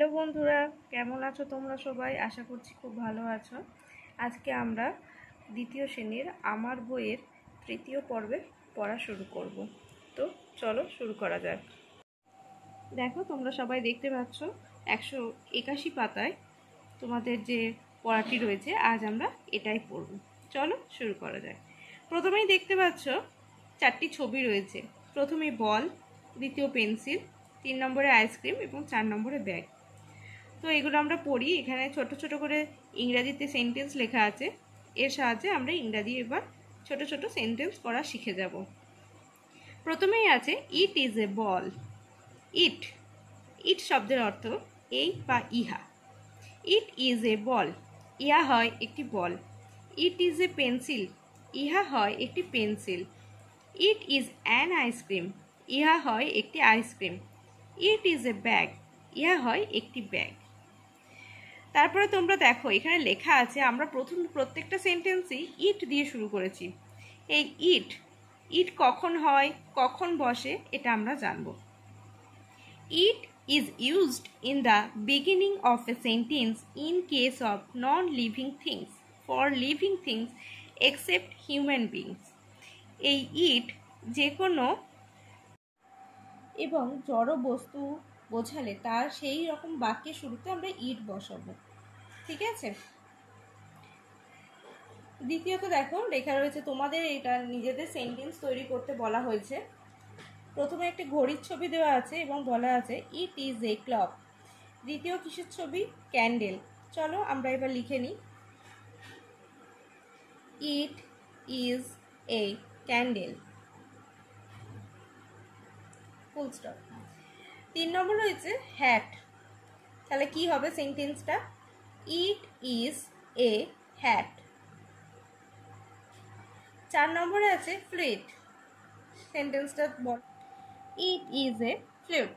Hello বন্ধুরা, কেমন আছো তোমরা সবাই? আশা করছি খুব ভালো আছো। আজকে আমরা দ্বিতীয় শ্রেণীর আমার বইয়ের তৃতীয় পর্বের পড়া শুরু করব। তো চলো শুরু করা যাক। দেখো, তোমরা সবাই দেখতে পাচ্ছ 181 পাতায় তোমাদের যে পড়াটি রয়েছে, আজ আমরা এটাই পড়ব। চলো শুরু করা যাক। প্রথমেই দেখতে পাচ্ছ 4টি ছবি রয়েছে। প্রথমে বল, দ্বিতীয় পেন্সিল, 3 নম্বরে আইসক্রিম এবং 4 নম্বরে ব্যাগ। তো এগুলো আমরা পড়ি। এখানে ছোট ছোট করে ইংরাজিতে সেন্টেন্স লেখা আছে। এর সাহায্যে আমরা ইংরাজি এবার ছোট ছোট সেন্টেন্স পড়া শিখে যাব। প্রথমেই আছে ইট ইজ এ বল। ইট ইট শব্দের অর্থ এই বা ইহা। ইট ইজ এ বল, ইহা হয় একটি বল। ইট ইজ এ পেন্সিল, ইহা হয় একটি pencil. It is an ice cream, ইহা হয় একটি ice cream. It is a bag, ইহা হয় একটি ব্যাগ। তারপরে তোমরা দেখো এখানে লেখা আছে, আমরা প্রত্যেকটা সেন্টেন্সই ইট দিয়ে শুরু করেছি। এই ইট ইট কখন হয়, কখন বসে, এটা আমরা জানব। ইট is used in the beginning of a sentence in case of non-living things for living things except human beings. এই ইট যে কোনো এবং জড় বস্তু বোঝালে তার সেই রকম বাক্যের শুরুতে আমরা ইট বসাবো। ঠিক আছে। দ্বিতীয়ত দেখো লেখা রয়েছে, তোমাদের এটা নিজেদের সেন্টেন্স তৈরি করতে বলা হয়েছে। প্রথমে একটি ঘড়ির ছবি দেওয়া আছে এবং বলা আছে ইট ইজ এ ক্লক। দ্বিতীয় কিসের ছবি? ক্যান্ডেল। চলো আমরা এবার লিখে নিই, it is a candle, full stop. 3 নম্বর রয়েছে হ্যাট। তাহলে কি হবে সেন্টেন্সটা? It is a hat. 4 নম্বরে আছে ফ্লুট। সেন্টেন্সটা বল, ইট ইজ এ ফ্লুট।